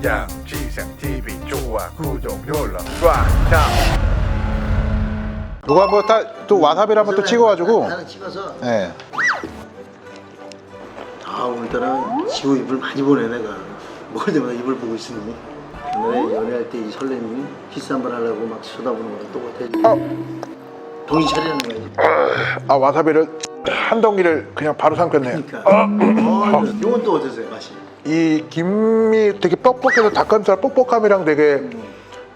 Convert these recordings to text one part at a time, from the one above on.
양지생TV 좋아 구독 눌러 꽉차. 이거 한번 또 와사비를 한번 또 찍어가지고. 하나 찍어서. 네. 아 오늘따라 지호 입을 많이 보내 내가. 먹을 때마다 입을 보고 있으니. 옛날에 연애할 때 이 설렘이 키스 한 번 하려고 막 쳐다보는 거랑 똑같아. 정신 차리는 거야. 아 와사비를 한 덩이를 그냥 바로 삼켰네요. 그러니까. 이건 또 어떠세요 맛이? 이 김이 되게 뻑뻑해서 닭가슴살 뻑뻑함이랑 되게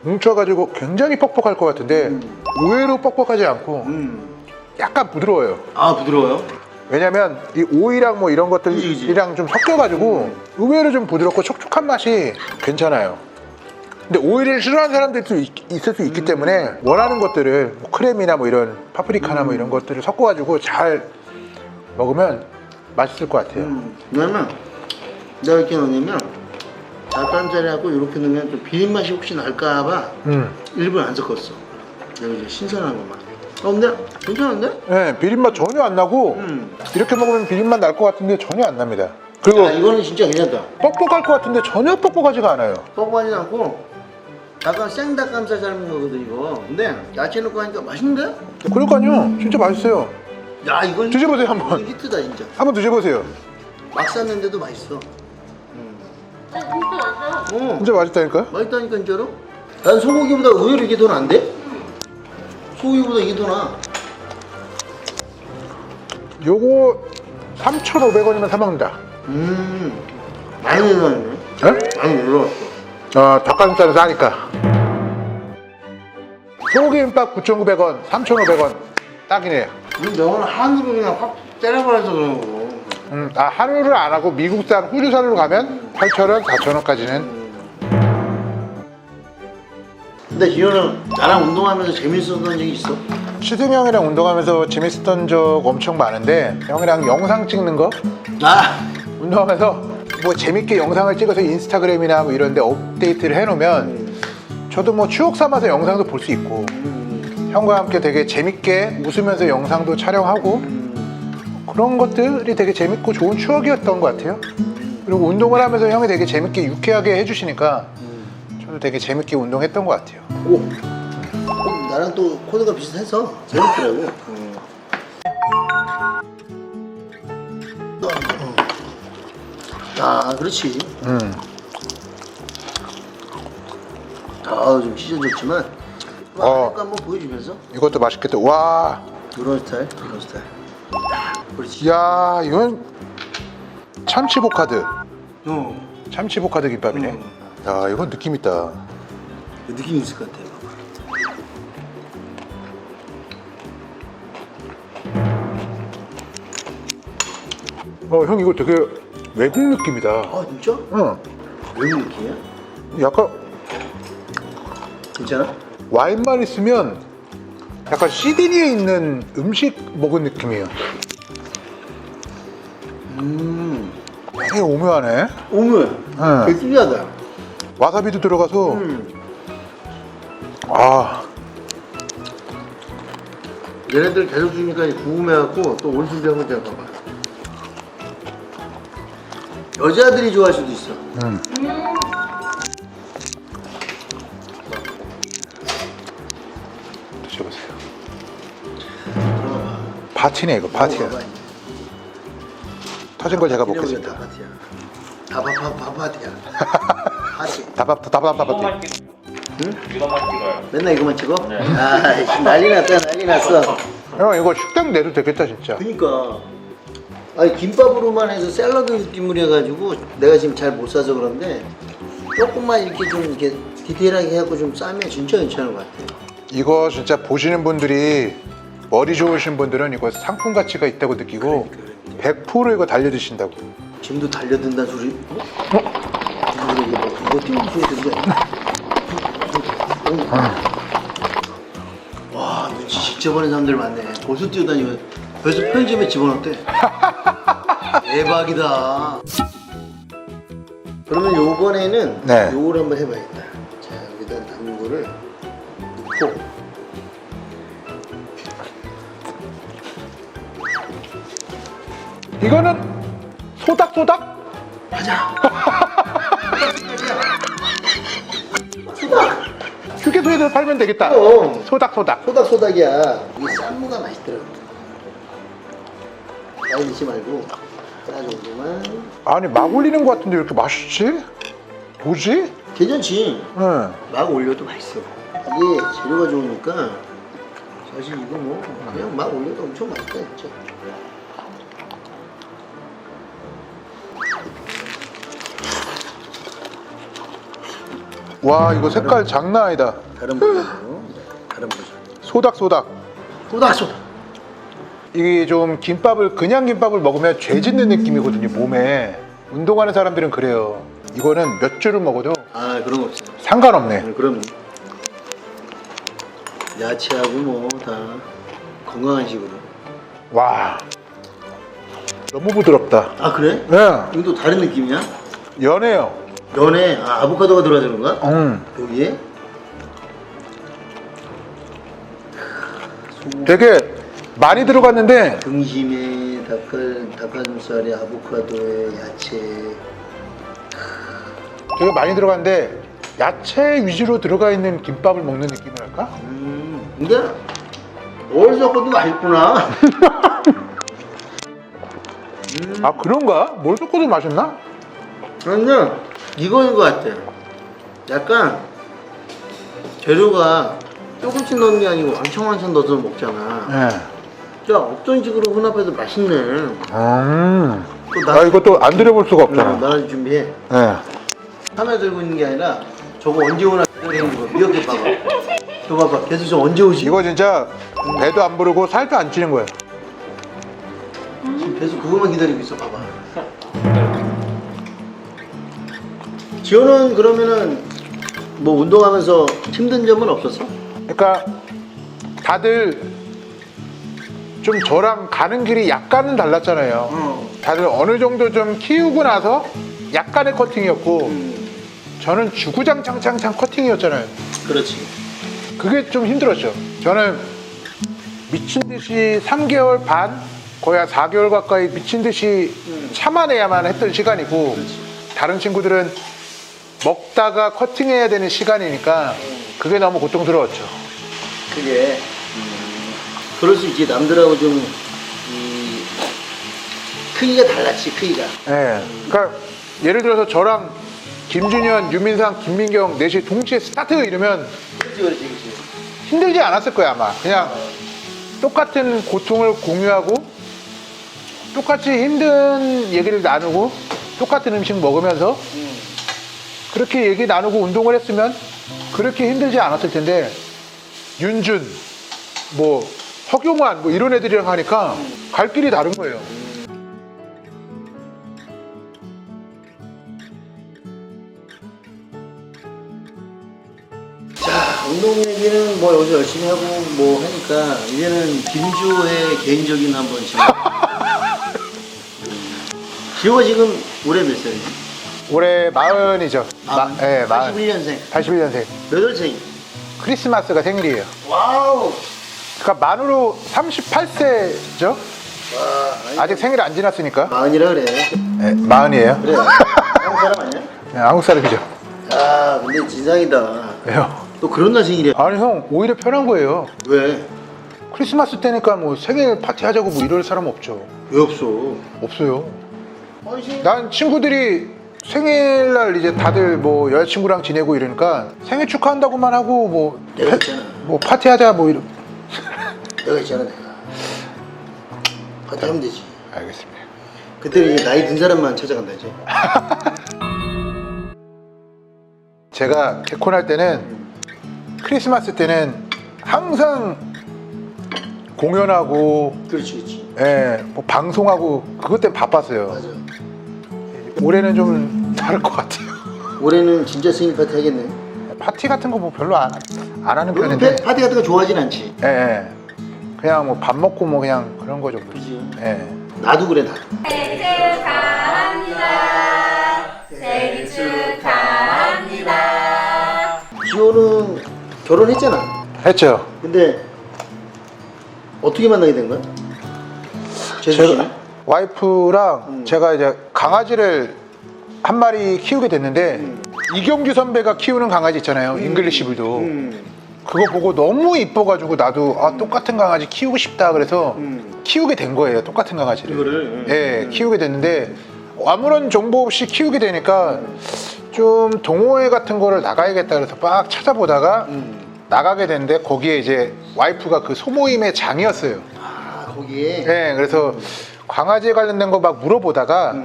뭉쳐가지고 굉장히 뻑뻑할 것 같은데 의외로 뻑뻑하지 않고 약간 부드러워요. 아 부드러워요? 왜냐면 이 오이랑 뭐 이런 것들이랑 좀 섞여가지고 의외로 좀 부드럽고 촉촉한 맛이 괜찮아요. 근데 오이를 싫어하는 사람들도 있을 수 있기 때문에 원하는 것들을 뭐 크렘이나 뭐 이런 파프리카나 뭐 이런 것들을 섞어가지고 잘 먹으면 맛있을 것 같아요. 왜냐면 내가 이렇게 넣으면 닭가슴살하고 이렇게 넣으면 좀 비린 맛이 혹시 날까봐 일부러 안 섞었어. 내가 이제 신선한 것만. 근데 괜찮은데? 네, 비린맛 전혀 안 나고 이렇게 먹으면 비린맛 날 것 같은데 전혀 안 납니다. 그리고 이거는 진짜 괜찮다. 뻑뻑할 것 같은데 전혀 뻑뻑하지가 않아요. 뻑뻑하지 않고 약간 생닭가슴살 삶은 거거든 이거. 근데 야채 넣고 하니까 맛있는데? 그러니까요, 진짜 맛있어요. 야 이건 드셔보세요, 한번. 이건 히트다 진짜. 한번 드셔보세요. 막 쌌는데도 맛있어. 진짜 맛있다니까요? 맛있다니까 진짜로? 난 소고기보다 의외로 이게 더 나은데? 소고기보다 이게 더 나아. 요거 3,500원이면 사 먹는다. 많이 내려왔네. 네? 많이 내려왔어. 닭가슴살은 싸니까. 소고기김밥 9,900원, 3,500원 딱이네요. 너는 한우로 그냥 확 때려버려서 그런 거고. 한우를 안 하고 미국산 후주산으로 가면 8,000원, 4,000원까지는. 근데 지효는 나랑 운동하면서 재밌었던 적이 있어? 시승 형이랑 운동하면서 재밌었던 적 엄청 많은데 형이랑 영상 찍는 거 아! 운동하면서 뭐 재밌게 영상을 찍어서 인스타그램이나 뭐 이런 데 업데이트를 해놓으면 저도 뭐 추억 삼아서 영상도 볼 수 있고 형과 함께 되게 재밌게 웃으면서 영상도 촬영하고 그런 것들이 되게 재밌고 좋은 추억이었던 것 같아요. 그리고 운동을 하면서 형이 되게 재밌게 유쾌하게 해주시니까 저도 되게 재밌게 운동했던 것 같아요. 오! 나랑 또 코드가 비슷해서 재밌더라고. 아, 그렇지. 좀 찢어졌지만 아까 한번 보여주면서 이것도 맛있겠다. 와, 이런 스타일, 이런 스타일. 그렇지. 야, 이건 참치보카드. 어. 참치보카드 김밥이네. 야, 이건 느낌 있다. 느낌이 있을 것 같아요. 형 이거 되게 외국 느낌이다. 아, 진짜? 응. 왜 느낌이야? 약간 괜찮아? 와인만 있으면 약간 시드니에 있는 음식 먹은 느낌이에요. 되게 오묘하네. 오물. 응. 되게 특이하다. 와사비도 들어가서 아, 얘네들 계속 주니까 궁금해갖고 또 올 준비하고 있잖아, 봐봐. 여자들이 좋아할 수도 있어. 드셔보세요. 파티네 이거 파티야. 터진 걸 제가 먹겠습니다. 파티야. 파티야. 파티. 다밥. 이것만 찍어요. 맨날 이거만 찍어? 아, 난리 났다, 난리 났어. 형 이거 식당 내도 되겠다 진짜. 그니까. 아니, 김밥으로만 해서 샐러드 느낌으로 해가지고 내가 지금 잘 못 사서 그런데 조금만 이렇게 좀 이렇게 디테일하게 해갖고 좀 싸면 진짜 괜찮은 것 같아. 이거 진짜 보시는 분들이 머리 좋으신 분들은 이거 상품 가치가 있다고 느끼고 100% 이거 달려 드신다고. 지금도 달려든다는 소리? 이거 띄우는 소리 들리지 않냐? 와, 눈치 직접 보는 사람들 많네. 벌써 뛰어다니고 벌써 편의점에 집어넣었대. 대박이다. 그러면 요번에는 네. 요걸 한번 해봐야겠다. 자, 여기다 담은 거를 넣고 이거는 소닥소닥? 맞아. 소스를 팔면 되겠다. 소닥소닥. 소닥소닥이야. 이게 쌈무가 맛있더라고. 많이 넣지 말고 짜 정도만. 아니 막 올리는 것 같은데 왜 이렇게 맛있지? 뭐지? 괜찮지? 응. 막 올려도 맛있어. 이게 재료가 좋으니까 사실 이거 뭐 그냥 막 올려도 엄청 맛있다 진짜. 와 이거 색깔 장난 아니다. 다른 버전으로. 다른 버전. 소닥소닥. 소닥소닥. 이게 좀 김밥을 그냥 김밥을 먹으면 죄 짓는 느낌이거든요 몸에. 운동하는 사람들은 그래요. 이거는 몇 줄을 먹어도 아 그런 거 없어. 상관없네. 그럼 야채하고 뭐 다 건강한 식으로. 와 너무 부드럽다. 아 그래? 네. 이건 또 다른 느낌이야? 연해요. 연에 아보카도가 들어가는 건가? 여기에? 되게 많이 들어갔는데 등심에 닭가슴살에 아보카도에 야채. 되게 많이 들어갔는데 야채 위주로 들어가 있는 김밥을 먹는 느낌이랄까? 근데 뭘 섞어도 맛있구나. 아 그런가? 뭘 섞어도 맛있나? 그런데 이거인 것 같아. 약간 재료가 조금씩 넣는 게 아니고 왕창 넣어서 먹잖아. 네. 야 어떤 식으로 혼합해도 맛있네. 또 아 이것도 안 들여볼 수가 없잖아. 나를 준비해. 네. 카메라 들고 있는 게 아니라 저거 언제 오나 이러는 거 미역국 봐봐. 저 봐봐. 계속 저 언제 오지? 이거 진짜 배도 안 부르고 살도 안 찌는 거예요. 지금 계속 그것만 기다리고 있어. 봐봐. 지호는 그러면은 뭐 운동하면서 힘든 점은 없었어? 그러니까 다들 좀 저랑 가는 길이 약간은 달랐잖아요. 다들 어느 정도 좀 키우고 나서 약간의 커팅이었고 저는 주구장창창 커팅이었잖아요. 그렇지. 그게 좀 힘들었죠. 저는 미친 듯이 3개월 반, 거의 한 4개월 가까이 미친 듯이 참아내야만 했던 시간이고 다른 친구들은 먹다가 커팅해야 되는 시간이니까 그게 너무 고통스러웠죠. 그게 그럴 수 있지. 남들하고 좀 크기가 달랐지. 크기가. 예. 그러니까 예를 들어서 저랑 김준현, 유민상, 김민경 넷이 동시에 스타트 이러면 그렇지. 힘들지 않았을 거야 아마. 그냥 똑같은 고통을 공유하고 똑같이 힘든 얘기를 나누고 똑같은 음식 먹으면서 그렇게 얘기 나누고 운동을 했으면 그렇게 힘들지 않았을 텐데 윤준, 뭐 허경환 뭐 이런 애들이랑 하니까 갈 길이 다른 거예요. 자, 운동 얘기는 뭐 여기서 열심히 하고 뭐 하니까 이제는 김주호의 개인적인 한번 지금. 지호가 지금 올해 몇 살이지? 올해 40이죠. 네, 81년생. 81년생. 몇 월생? 크리스마스가 생일이에요. 와우. 그러니까 만으로 38세죠? 와, 아직 생일 안 지났으니까. 마흔이라 그래. 네, 40이에요. 그래. 한국 사람 아니야? 네, 한국 사람이죠. 아, 근데 진상이다. 왜요? 또 그런 날 생일이야? 아니 형 오히려 편한 거예요. 왜? 크리스마스 때니까 뭐 생일 파티 하자고 뭐 이럴 사람 없죠. 왜 없어? 없어요. 아니, 난 친구들이 생일날 이제 다들 뭐 여자친구랑 지내고 이러니까 생일 축하한다고만 하고 뭐, 내가 있잖아. 뭐 파티 하자 뭐 이런. 내가 있잖아, 내가. 파티 하면 되지. 알겠습니다. 그때 이제 나이 든 사람만 찾아간다, 이제. 제가 개콘 할 때는 크리스마스 때는 항상 공연하고 그렇지. 뭐 방송하고 그것 때문에 바빴어요. 맞아. 올해는 좀 다를 것 같아요. 올해는 진짜 생일 파티 하겠네. 파티 같은 거 뭐 별로 안 하는 너 편인데. 파티 같은 거 좋아하진 않지? 예. 그냥 뭐 밥 먹고 뭐 그냥 그런 거 정도. 그지? 예. 나도 그래, 나도. 생일 축하합니다. 생일 축하합니다. 지호는 결혼했잖아. 했죠. 근데 어떻게 만나게 된 거야? 재수 씨는? 와이프랑 제가 이제 강아지를 한 마리 키우게 됐는데 이경규 선배가 키우는 강아지 있잖아요. 잉글리시 불도. 그거 보고 너무 이뻐가지고 나도 똑같은 강아지 키우고 싶다 그래서 키우게 된 거예요. 똑같은 강아지를. 이거를? 예, 키우게 됐는데 아무런 정보 없이 키우게 되니까 좀 동호회 같은 거를 나가야겠다 그래서 막 찾아보다가 나가게 됐는데 거기에 이제 와이프가 그 소모임의 장이었어요. 아 거기에? 네, 그래서 강아지에 관련된 거 막 물어보다가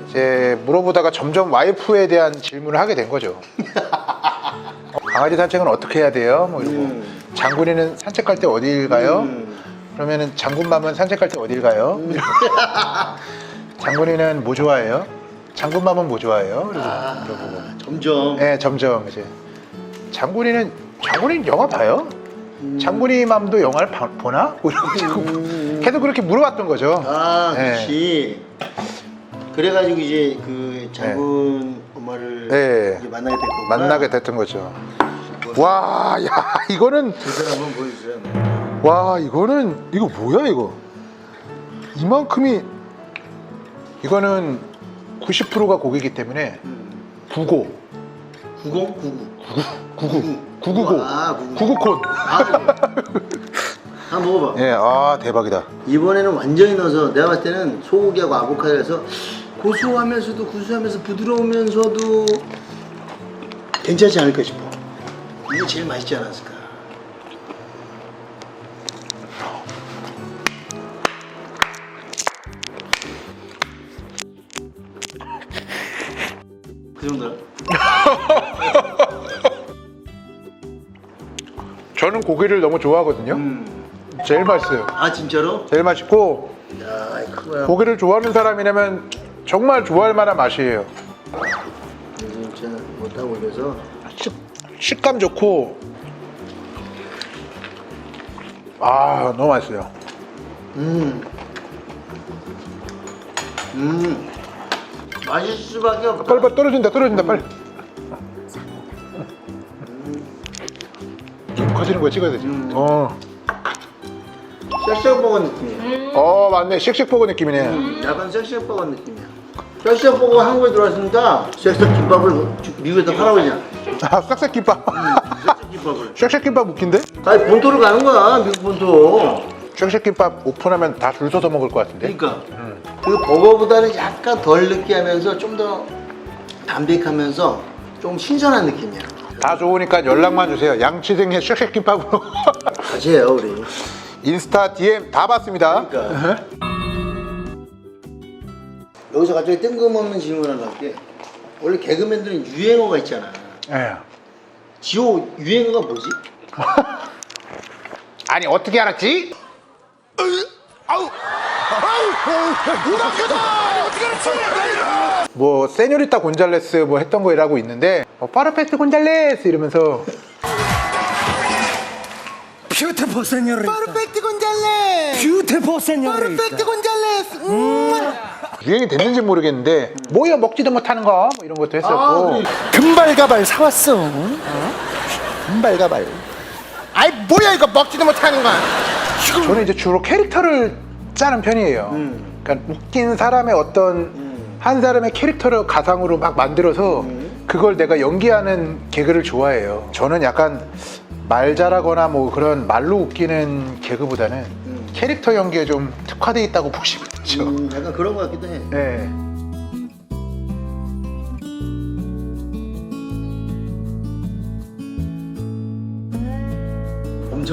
이제 물어보다가 점점 와이프에 대한 질문을 하게 된 거죠. 강아지 산책은 어떻게 해야 돼요? 뭐 이러고 장군이는 산책할 때 어딜 가요? 그러면은 장군맘은 산책할 때 어딜 가요? 장군이는 뭐 좋아해요? 장군맘은 뭐 좋아해요? 그리고 물어보고. 점점. 네, 점점 이제 장군이는 영화 봐요? 장군이 맘도 영화를 보나? 뭐 이러고 계속 그렇게 물어봤던 거죠. 아, 네. 그렇지. 그래가지고 이제 그 장군 엄마를 네. 이제 만나게 됐고. 만나게 됐던 거죠. 와, 야, 이거는 그 사람 한번 보여주세요. 와, 이거 뭐야 이거? 이만큼이 이거는 90%가 고기이기 때문에 99 990 아, 99콘. 한번 먹어봐. 예, 아 대박이다. 이번에는 완전히 넣어서 내가 봤을 때는 소고기하고 아보카도 해서 고소하면서도 구수하면서 부드러우면서도 괜찮지 않을까 싶어. 이게 제일 맛있지 않았을까. 그 정도야? 저는 고기를 너무 좋아하거든요. 제일 맛있어요. 아 진짜로? 제일 맛있고 야, 그거야. 고기를 좋아하는 사람이라면 정말 좋아할 만한 맛이에요. 진짜 못하고 올려서 식감 좋고 아 너무 맛있어요. 맛있을 수밖에 없다. 빨리 떨어진다 빨리. 좀 커지는 거 찍어야 되지. 섹시버거 느낌이야. 맞네. 씩씩버거 느낌이네. 약간 섹시버거 느낌이야. 섹시버거 한국에 들어왔으니까 섹시김밥을 미국에다 팔아고 그냥. 아 싹싹김밥. 섹시김밥을. 쉑쉑김밥 웃긴데? 아니 본토를 가는 거야, 미국 본토. 쉑쉑김밥 오픈하면 다 줄 서서 먹을 것 같은데? 그러니까 그 버거보다는 약간 덜 느끼하면서 좀 더 담백하면서 좀 신선한 느낌이야. 다 좋으니까 연락만 주세요. 양치생의 쉑쉑김밥으로. 같이 해요 우리. 인스타 DM 다 봤습니다. 그러니까. 여기서 갑자기 뜬금없는 질문 하나 할게. 원래 개그맨들은 유행어가 있잖아. 예. 지호 유행어가 뭐지? 아니 어떻게 알았지? 뭐 세뇨리타 곤잘레스 뭐 했던 거 일하고 있는데 파르페트 곤잘레스 이러면서 Beautiful señorita. 퍼펙트 곤잘레. Beautiful señorita. 퍼펙트 곤잘레스. 유행이 됐는지 모르겠는데 뭐야 먹지도 못하는 거 뭐 이런 것도 했었고 금발가발 사왔어. 금발가발. 아이 뭐야 이거 먹지도 못하는 거 저는 이제 주로 캐릭터를 짜는 편이에요. 그러니까 웃긴 사람의 어떤 한 사람의 캐릭터를 가상으로 막 만들어서 그걸 내가 연기하는 개그를 좋아해요. 저는 약간 말 잘하거나 뭐 그런 말로 웃기는 개그보다는 캐릭터 연기에 좀 특화돼 있다고 보시면 되죠. 약간 그런 거 같기도 해. 네.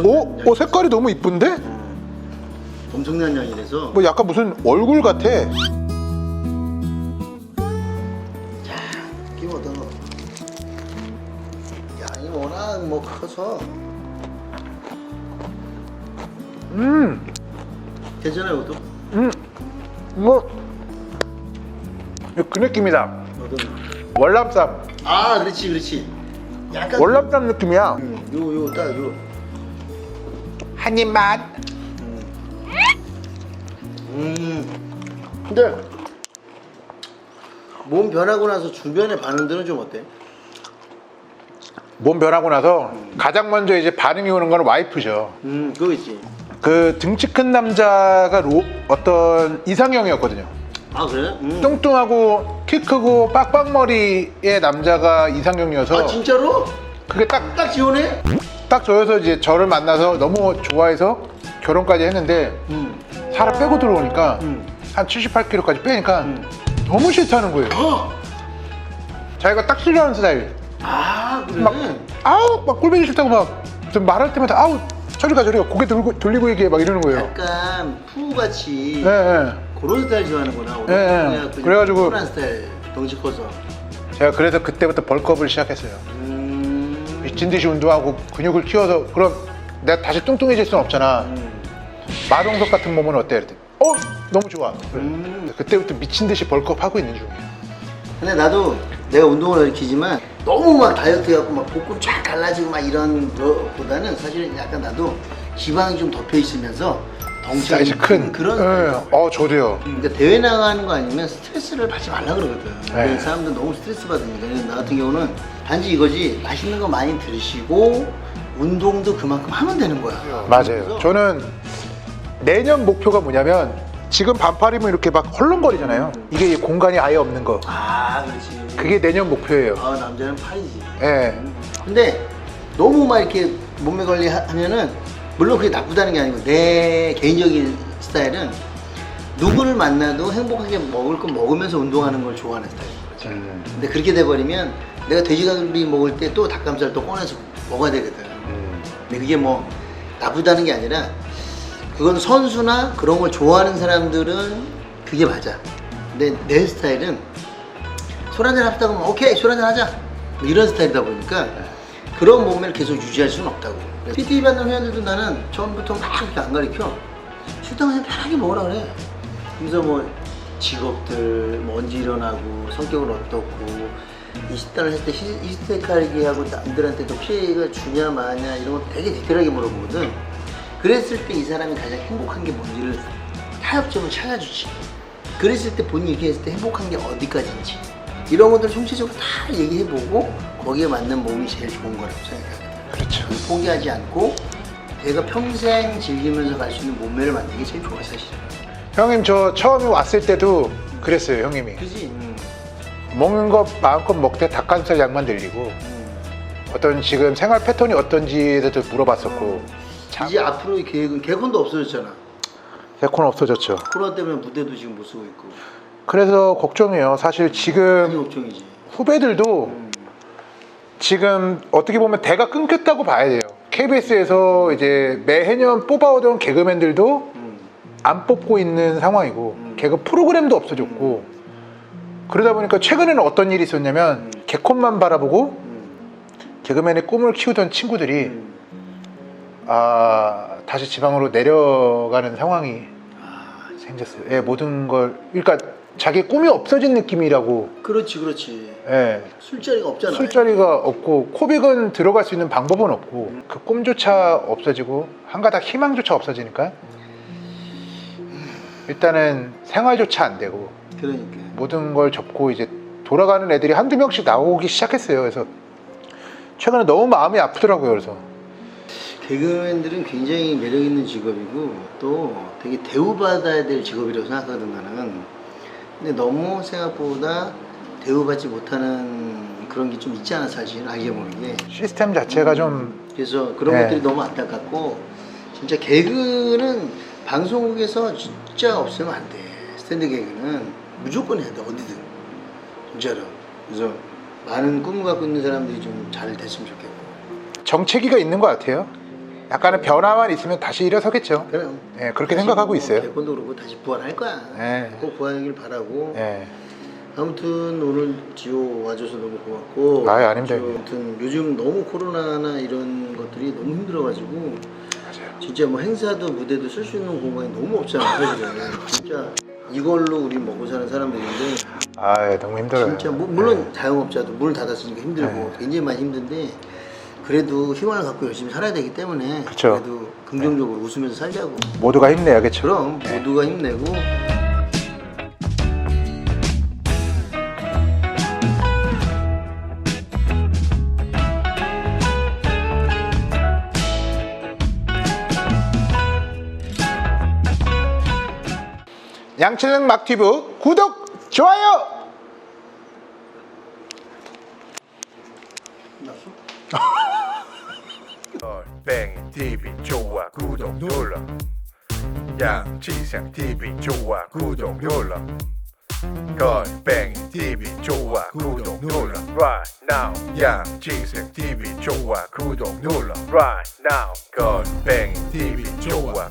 오, 색깔이 너무 이쁜데? 엄청난 양이라서. 뭐 약간 무슨 얼굴 같아. 느낌 어떤 거? 양이 워낙 뭐 커서. 괜찮아요, 이것도? 뭐, 그 느낌이다. 어떤? 월남쌈. 아, 그렇지, 그렇지. 약간. 월남쌈 느낌이야. 딱 요. 한 입만. 근데 몸 변하고 나서 주변의 반응들은 좀 어때? 몸 변하고 나서 가장 먼저 이제 반응이 오는 건 와이프죠. 그거 있지. 그 등치 큰 남자가 어떤 이상형이었거든요. 아 그래? 뚱뚱하고 키 크고 빡빡머리의 남자가 이상형이어서 아 진짜로? 그게 딱 딱 지원해? 딱 저여서 이제 저를 만나서 너무 좋아해서 결혼까지 했는데 살을 빼고 들어오니까 한 78kg까지 빼니까 너무 싫다는 거예요. 자기가 딱 싫어하는 스타일. 아 그래? 막 아우 막 꼴보기 싫다고 막 좀 말할 때마다 아우 저리 가 고개 돌리고 얘기해 막 이러는 거예요. 약간 푸같이 예, 예. 그런 스타일 좋아하는구나. 예, 예. 그래가지고 푸한 스타일 덩치 커서. 제가 그래서 그때부터 벌크업을 시작했어요. 미친 듯이 운동하고 근육을 키워서 그럼 내가 다시 뚱뚱해질 수는 없잖아. 마동석 같은 몸은 어때? 이랬더니 너무 좋아. 그때부터 미친 듯이 벌크업 하고 있는 중이에요. 근데 나도 내가 운동을 일으키지만 너무 막 다이어트 해갖고 막 복근 쫙 갈라지고 막 이런 거보다는 사실은 약간 나도 지방이 좀 덮여 있으면서 덩치가 사이즈 좀 큰 그런 예. 저도요. 그러니까 대회 나가는 거 아니면 스트레스를 받지 말라 그러거든. 네. 근데 사람들 너무 스트레스 받으니까. 근데 나 같은 경우는 단지 이거지 맛있는 거 많이 드시고 운동도 그만큼 하면 되는 거야. 맞아요. 그래서 저는 내년 목표가 뭐냐면 지금 반팔이면 이렇게 막 헐렁거리잖아요. 이게 공간이 아예 없는 거. 아 그렇지. 그게 내년 목표예요. 아 남자는 팔이지. 예. 근데 너무 막 이렇게 몸매 관리 하면은 물론 그게 나쁘다는 게 아니고 내 개인적인 스타일은 누구를 만나도 행복하게 먹을 거 먹으면서 운동하는 걸 좋아하는 스타일인 거지. 근데 그렇게 돼버리면 내가 돼지갈비 먹을 때 또 닭가슴살 또 꺼내서 먹어야 되거든. 근데 그게 뭐 나쁘다는 게 아니라 그건 선수나 그런 걸 좋아하는 사람들은 그게 맞아. 근데 내 스타일은 술 한잔 합시다 그러면 오케이 술 한잔 하자 뭐 이런 스타일이다 보니까 그런 몸매를 계속 유지할 수는 없다고. PT 받는 회원들도 나는 처음부터 막 그렇게 안 가르쳐. 식당 그냥 편하게 먹으라 그래. 그래서 뭐 직업들 뭐 언제 일어나고 성격은 어떻고 이 식단을 했을 때 히스테카리하고 남들한테 또 피해가 주냐 마냐 이런 거 되게 디테일하게 물어보거든. 그랬을 때 이 사람이 가장 행복한 게 뭔지를 타협점을 찾아주지. 그랬을 때 본인이 이렇게 했을 때 행복한 게 어디까지인지 이런 것들 총체적으로 다 얘기해보고 거기에 맞는 몸이 제일 좋은 거라고 생각합니다. 그렇죠. 포기하지 않고 내가 평생 즐기면서 갈 수 있는 몸매를 만드는 게 제일 좋아 사실은. 형님 저 처음에 왔을 때도 그랬어요. 형님이 그지? 먹는 거 마음껏 먹되 닭가슴살 양만 늘리고 어떤 지금 생활 패턴이 어떤지에 대해서 물어봤었고 이제 앞으로 의 계획은 개콘도 없어졌잖아. 개콘 없어졌죠. 코로나 때문에 무대도 지금 못 쓰고 있고. 그래서 걱정이에요. 사실 많이 지금 걱정이지. 후배들도 지금 어떻게 보면 대가 끊겼다고 봐야 돼요. KBS에서 이제 매해년 뽑아오던 개그맨들도 안 뽑고 있는 상황이고 개그 프로그램도 없어졌고 그러다 보니까 최근에는 어떤 일이 있었냐면 개콘만 바라보고 개그맨의 꿈을 키우던 친구들이 다시 지방으로 내려가는 상황이 생겼어요. 예, 모든 걸 그러니까 자기 꿈이 없어진 느낌이라고. 그렇지 그렇지. 예, 술자리가 없잖아. 술자리가 없고 코빅은 들어갈 수 있는 방법은 없고 그 꿈조차 없어지고 한 가닥 희망조차 없어지니까 일단은 생활조차 안 되고 그러니까. 모든 걸 접고 이제 돌아가는 애들이 한두 명씩 나오기 시작했어요. 그래서 최근에 너무 마음이 아프더라고요. 그래서 개그맨들은 굉장히 매력 있는 직업이고 또 되게 대우받아야 될 직업이라고 생각하거든 나는. 근데 너무 생각보다 대우받지 못하는 그런 게 좀 있지 않아 사실 알게 모르게. 시스템 자체가 좀 그래서 그런 네. 것들이 너무 안타깝고 진짜 개그는 방송국에서 진짜 없으면 안 돼. 스탠드 개그는 무조건 해야 돼 어디든 진짜로. 그래서 많은 꿈을 갖고 있는 사람들이 좀 잘 됐으면 좋겠고. 정체기가 있는 것 같아요. 약간의 변화만 있으면 다시 일어서겠죠. 그럼 네, 그렇게 생각하고 있어요. 개콘도 그렇고 다시 부활할 거야. 네. 꼭 부활하길 바라고. 네. 아무튼 오늘 지호 와줘서 너무 고맙고. 아유, 아닙니다. 아무튼 요즘 너무 코로나나 이런 것들이 너무 힘들어가지고 맞아요. 진짜 뭐 행사도 무대도 쓸 수 있는 공간이 너무 없잖아 사실은. 진짜 이걸로 우리 먹고 사는 사람들인데 너무 힘들어요. 진짜 물론 자영업자도 문을 닫았으니까 힘들고 네. 굉장히 많이 힘든데 그래도 희망을 갖고 열심히 살아야 되기 때문에 그쵸. 그래도 긍정적으로 웃으면서 살자고. 모두가 힘내야겠죠. 그럼 모두가 힘내고. 양채능 막티브 구독, 좋아요! 났어? 골뱅이 TV 좋아 구독 눌러 양지생 TV 좋아 구독 눌러 골뱅이 TV 좋아 구독 눌러 Right now 양지생 TV 좋아 구독 눌러 Right now 골뱅이 TV 좋아